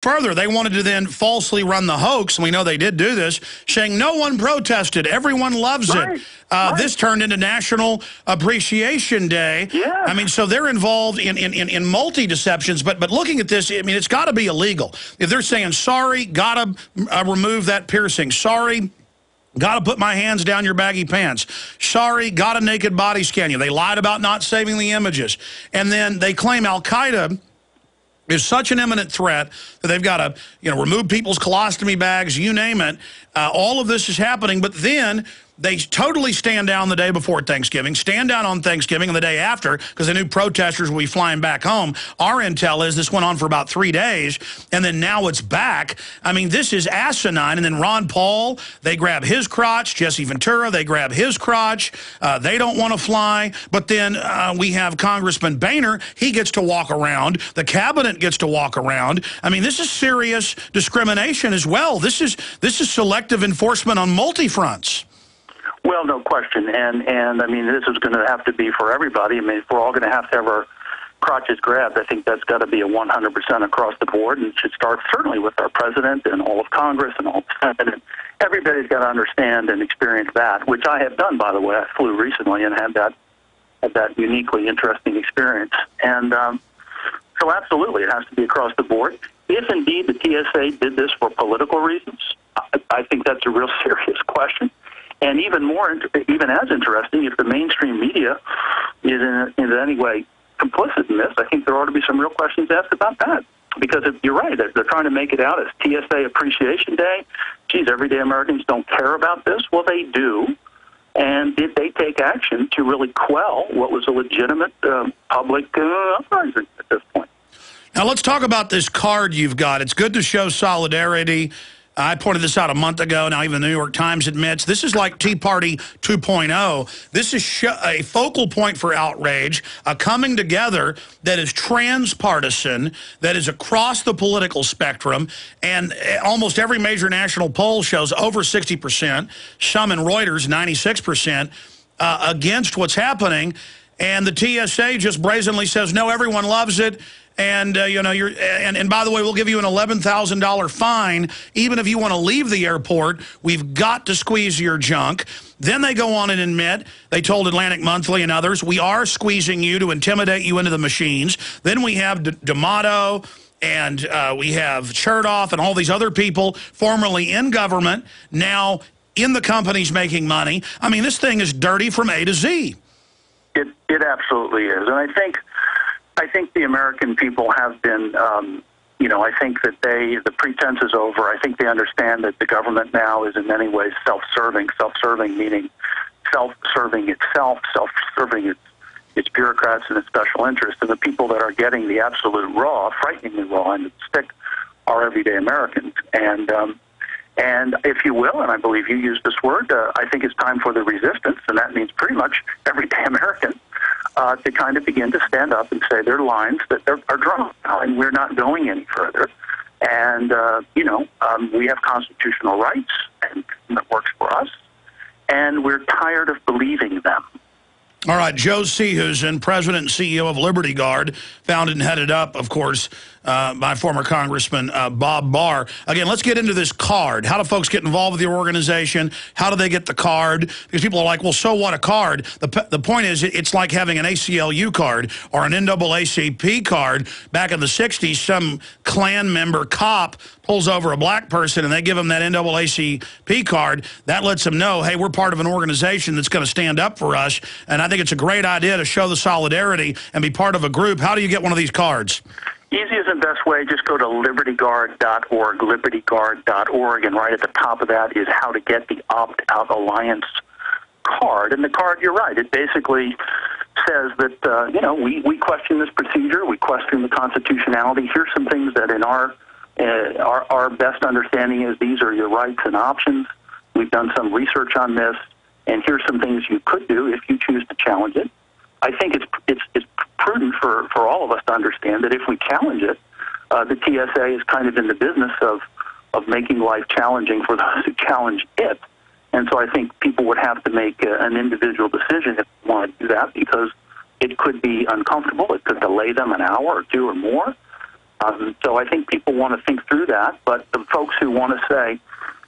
Further, they wanted to then falsely run the hoax, and we know they did do this, saying no one protested, everyone loves it. This turned into National Appreciation Day. Yeah. I mean, so they're involved in multi-deceptions, but looking at this, I mean, it's got to be illegal. If they're saying, sorry, got to remove that piercing, sorry, got to put my hands down your baggy pants. Sorry, got to naked body scan you. They lied about not saving the images. And then they claim Al-Qaeda is such an imminent threat that they've got to, remove people's colostomy bags, you name it. All of this is happening, but then they totally stand down the day before Thanksgiving, stand down on Thanksgiving and the day after because they knew protesters would be flying back home. Our intel is this went on for about 3 days, and then now it's back. I mean, this is asinine. And then Ron Paul, they grab his crotch. Jesse Ventura, they grab his crotch. They don't want to fly. But then we have Congressman Boehner. He gets to walk around. The cabinet gets to walk around. I mean, this is serious discrimination as well. This is selective enforcement on multi-fronts. Well, no question, and I mean, this is going to have to be for everybody. I mean, if we're all going to have our crotches grabbed, I think that's got to be a 100% across the board, and it should start certainly with our president and all of Congress and all the Senate. And everybody's got to understand and experience that, which I have done, by the way. I flew recently and had that uniquely interesting experience, and so absolutely, it has to be across the board. If indeed the TSA did this for political reasons, I think that's a real serious question. And even as interesting, if the mainstream media is in any way complicit in this, I think there ought to be some real questions asked about that. Because you're right, they're trying to make it out as TSA Appreciation Day. Geez, everyday Americans don't care about this. Well, they do. And did they take action to really quell what was a legitimate public uprising at this point? Now, let's talk about this card you've got. It's good to show solidarity. I pointed this out a month ago. Now even the New York Times admits this is like Tea Party 2.0. This is a focal point for outrage, a coming together that is transpartisan, that is across the political spectrum, and almost every major national poll shows over 60%, some in Reuters 96%, against what's happening. And the TSA just brazenly says, no, everyone loves it. And, and by the way, we'll give you an $11,000 fine. Even if you want to leave the airport, we've got to squeeze your junk. Then they go on and admit, they told Atlantic Monthly and others, we are squeezing you to intimidate you into the machines. Then we have D'Amato and we have Chertoff and all these other people formerly in government, now in the companies making money. I mean, this thing is dirty from A to Z. It absolutely is. And I think the American people have been, I think that the pretense is over. I think they understand that the government now is in many ways self-serving meaning self-serving itself, self-serving its bureaucrats and its special interests. And the people that are getting the absolute raw, frighteningly raw end of the stick are everyday Americans. And if you will, and I believe you used this word, I think it's time for the resistance, and that means pretty much everyday Americans, to kind of begin to stand up and say their lines that are drawn, and we're not going any further. And, we have constitutional rights, and that works for us, and we're tired of believing them. All right, Joe Seehusen, President and CEO of Liberty Guard, founded and headed up, of course, by former Congressman Bob Barr. Again, let's get into this card. How do folks get involved with your organization? How do they get the card? Because people are like, well, so what, a card? The point is, it's like having an ACLU card or an NAACP card. Back in the 60s, some Klan member cop pulls over a black person and they give them that NAACP card. That lets them know, hey, we're part of an organization that's going to stand up for us. And I think it's a great idea to show the solidarity and be part of a group. How do you get one of these cards? Easiest and best way, just go to libertyguard.org, libertyguard.org, and right at the top of that is how to get the Opt-Out Alliance card. And the card, you're right, it basically says that, we question this procedure, we question the constitutionality. Here's some things that in our best understanding is these are your rights and options. We've done some research on this, and here's some things you could do if you choose to challenge it. I think it's prudent for all of us to understand that if we challenge it, the TSA is kind of in the business of making life challenging for those who challenge it. And so I think people would have to make an individual decision if they want to do that, because it could be uncomfortable. It could delay them an hour or two or more. So I think people want to think through that, but the folks who want to say,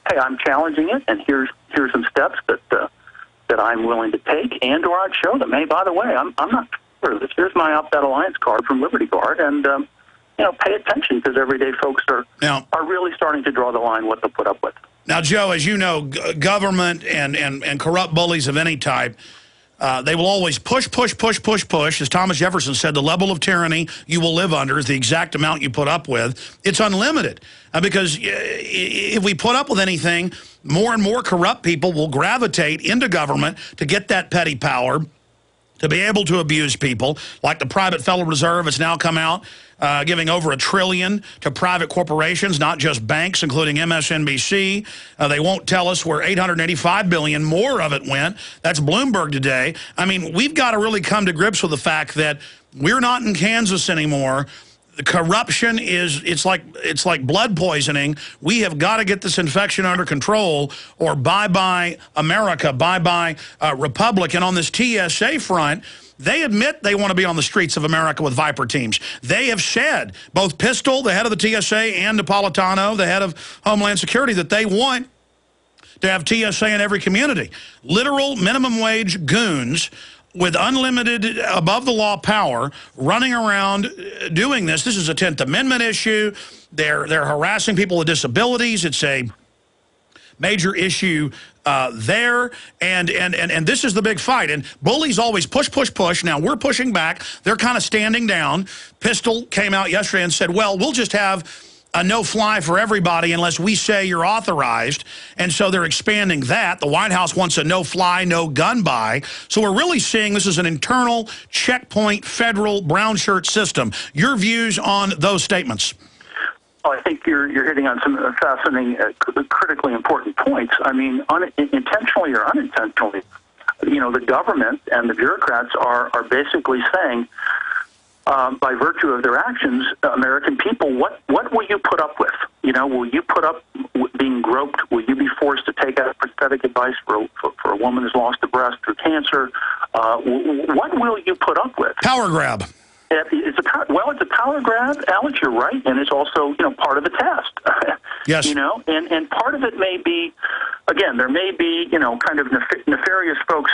hey, I'm challenging it, and here's some steps that I'm willing to take, and/or I'd show them, hey, by the way, I'm not sure. Here's my Opt-Out Alliance card from Liberty Guard, and pay attention, because everyday folks are really starting to draw the line what they'll put up with. Now, Joe, as you know, government and corrupt bullies of any type, they will always push. As Thomas Jefferson said, the level of tyranny you will live under is the exact amount you put up with. It's unlimited. Because if we put up with anything, more and more corrupt people will gravitate into government to get that petty power, to be able to abuse people, like the private Federal Reserve has now come out, giving over $1 trillion to private corporations, not just banks, including MSNBC. They won't tell us where $885 billion more of it went. That's Bloomberg today. I mean, we've got to really come to grips with the fact that we're not in Kansas anymore. The corruption it's like blood poisoning. We have got to get this infection under control, or bye-bye America, bye-bye Republic. And on this TSA front, they admit they want to be on the streets of America with Viper teams. They have said, both Pistol, the head of the TSA, and Napolitano, the head of Homeland Security, that they want to have TSA in every community. Literal minimum wage goons with unlimited above-the-law power running around doing this. This is a 10th Amendment issue. They're harassing people with disabilities. It's a major issue there, and this is the big fight. And bullies always push. Now, we're pushing back. They're kind of standing down. Pistol came out yesterday and said, well, we'll just have a no-fly for everybody unless we say you're authorized. And so they're expanding that. The White House wants a no-fly, no-gun buy. So we're really seeing this as an internal checkpoint federal brown shirt system. Your views on those statements? Oh, I think you're hitting on some fascinating, critically important points. I mean, intentionally or unintentionally, the government and the bureaucrats are basically saying, by virtue of their actions, American people, what will you put up with? Will you put up with being groped? Will you be forced to take out prosthetic advice for a woman who's lost a breast through cancer? What will you put up with? Power grab. It's a power grab, Alex. You're right, and it's also part of the test. Yes. And part of it may be, again, there may be kind of nefarious folks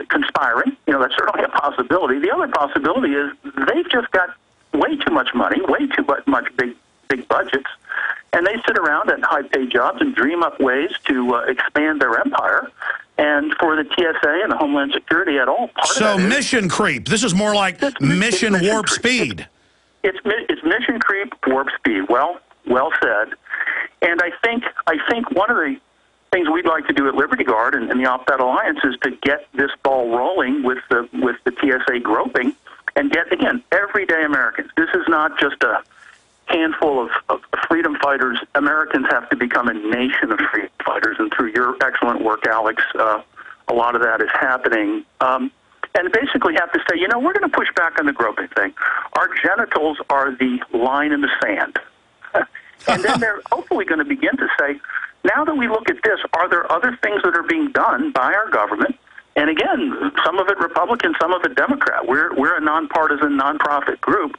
conspiring. That's certainly a possibility. The other possibility is they've just got way too much money, way too much big budgets, and they sit around at high-paid jobs and dream up ways to expand their empire. And for the TSA and the Homeland Security at all, so mission creep. This is more like mission warp speed. It's mission creep, warp speed. Well said. And I think one of the things we'd like to do at Liberty Guard and the Opt-Out Alliance is to get this ball rolling with the TSA groping and get, again, everyday Americans. This is not just a handful of freedom fighters. Americans have to become a nation of freedom fighters, and through your excellent work, Alex, a lot of that is happening. And basically have to say, we're going to push back on the groping thing. Our genitals are the line in the sand. And then they're hopefully going to begin to say, now that we look at this, are there other things that are being done by our government? And again, some of it Republican, some of it Democrat. We're a nonpartisan, nonprofit group.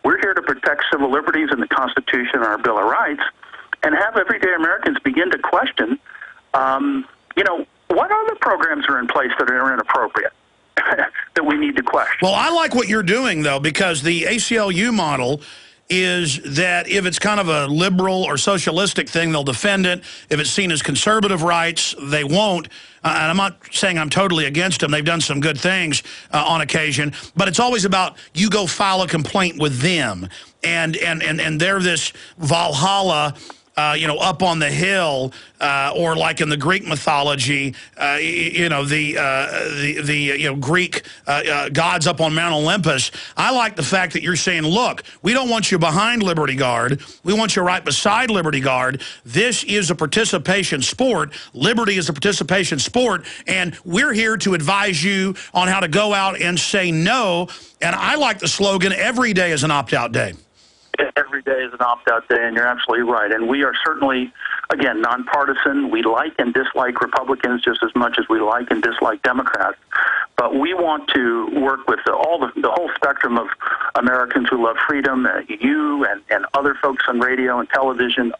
We're here to protect civil liberties and the Constitution and our Bill of Rights, and have everyday Americans begin to question, what other programs are in place that are inappropriate that we need to question. Well, I like what you're doing, though, because the ACLU model is that if it's kind of a liberal or socialistic thing, they'll defend it. If it's seen as conservative rights, they won't. And I'm not saying I'm totally against them. They've done some good things on occasion. But it's always about you go file a complaint with them. And they're this Valhalla, up on the hill, or like in the Greek mythology, the Greek gods up on Mount Olympus. I like the fact that you're saying, look, we don't want you behind Liberty Guard. We want you right beside Liberty Guard. This is a participation sport. Liberty is a participation sport, and we're here to advise you on how to go out and say no. And I like the slogan, every day is an opt-out day. Every day is an opt-out day, and you're absolutely right. And we are certainly, again, nonpartisan. We like and dislike Republicans just as much as we like and dislike Democrats. But we want to work with the whole spectrum of Americans who love freedom, you and other folks on radio and television,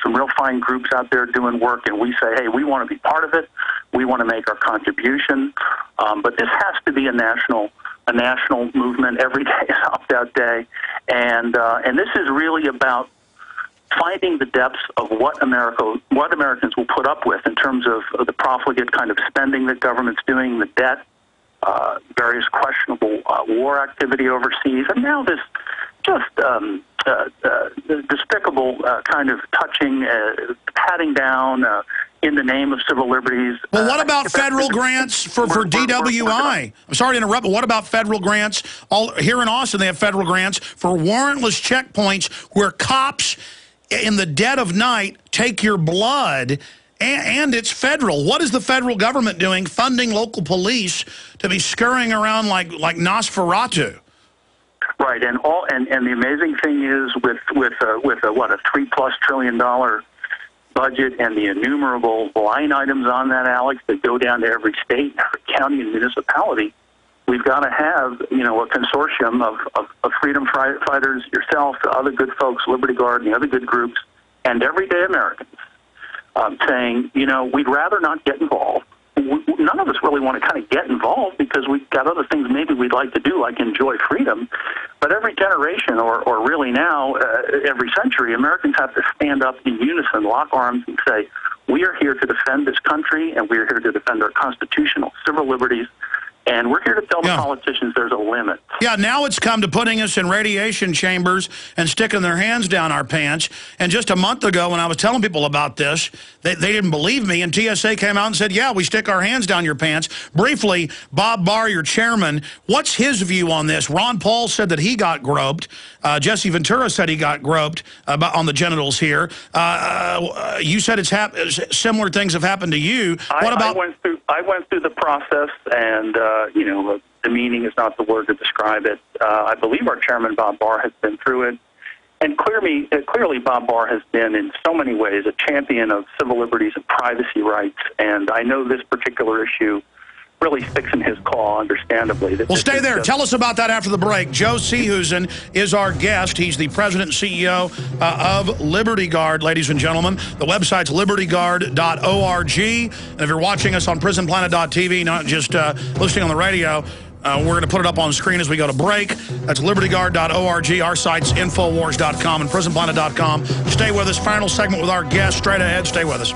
some real fine groups out there doing work, and we say, hey, we want to be part of it. We want to make our contribution. But this has to be a national movement. Every day is opt-out day. And this is really about finding the depths of what Americans will put up with in terms of the profligate kind of spending that government's doing, the debt, various questionable war activity overseas, and now this just despicable kind of touching, patting down in the name of civil liberties. Well, what about federal grants for DWI? I'm sorry to interrupt, but what about federal grants? Here in Austin, they have federal grants for warrantless checkpoints where cops in the dead of night take your blood, and it's federal. What is the federal government doing funding local police to be scurrying around like Nosferatu? Right, and the amazing thing is with a $3+ trillion budget and the innumerable line items on that, Alex, that go down to every state, every county, and municipality, we've got to have a consortium of freedom fighters, yourself, the other good folks, Liberty Guard, and the other good groups, and everyday Americans saying, we'd rather not get involved. None of us really want to kind of get involved because we've got other things maybe we'd like to do, like enjoy freedom. But every generation, or really now, every century, Americans have to stand up in unison, lock arms, and say, we are here to defend this country, and we are here to defend our constitutional civil liberties. And we're here to tell the politicians there's a limit. Yeah, now it's come to putting us in radiation chambers and sticking their hands down our pants. And just a month ago when I was telling people about this, they didn't believe me. And TSA came out and said, yeah, we stick our hands down your pants. Briefly, Bob Barr, your chairman, what's his view on this? Ron Paul said that he got groped. Jesse Ventura said he got groped on the genitals here. You said similar things have happened to you. What about? I went through the process, and demeaning is not the word to describe it. I believe our chairman, Bob Barr, has been through it. And clearly, Bob Barr has been, in so many ways, a champion of civil liberties and privacy rights. And I know this particular issue really sticks in his claw, understandably. Well, stay there. Tell us about that after the break. Joe Seehusen is our guest. He's the president and CEO of Liberty Guard, ladies and gentlemen. The website's libertyguard.org. And if you're watching us on prisonplanet.tv, not just listening on the radio, we're going to put it up on screen as we go to break. That's libertyguard.org. Our site's infowars.com and prisonplanet.com. Stay with us. Final segment with our guest straight ahead. Stay with us.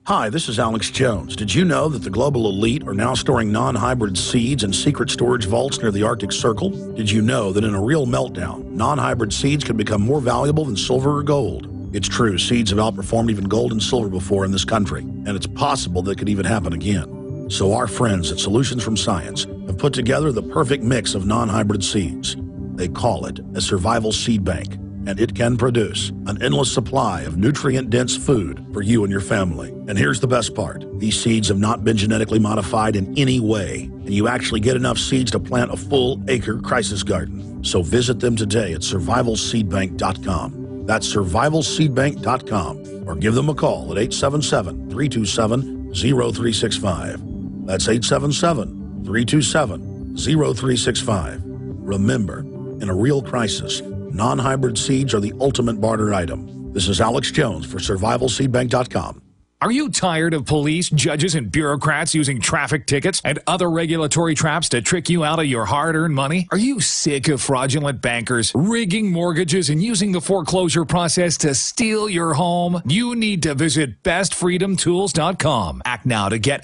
Hi, this is Alex Jones. Did you know that the global elite are now storing non-hybrid seeds in secret storage vaults near the Arctic Circle? Did you know that in a real meltdown, non-hybrid seeds can become more valuable than silver or gold? It's true, seeds have outperformed even gold and silver before in this country, and it's possible that could even happen again. So our friends at Solutions from Science have put together the perfect mix of non-hybrid seeds. They call it a survival seed bank, and it can produce an endless supply of nutrient-dense food for you and your family. And here's the best part. These seeds have not been genetically modified in any way, and you actually get enough seeds to plant a full-acre crisis garden. So visit them today at survivalseedbank.com. That's survivalseedbank.com, or give them a call at 877-327-0365. That's 877-327-0365. Remember, in a real crisis, non-hybrid seeds are the ultimate barter item. This is Alex Jones for survivalseedbank.com. Are you tired of police, judges, and bureaucrats using traffic tickets and other regulatory traps to trick you out of your hard-earned money? Are you sick of fraudulent bankers rigging mortgages and using the foreclosure process to steal your home? You need to visit bestfreedomtools.com. Act now to get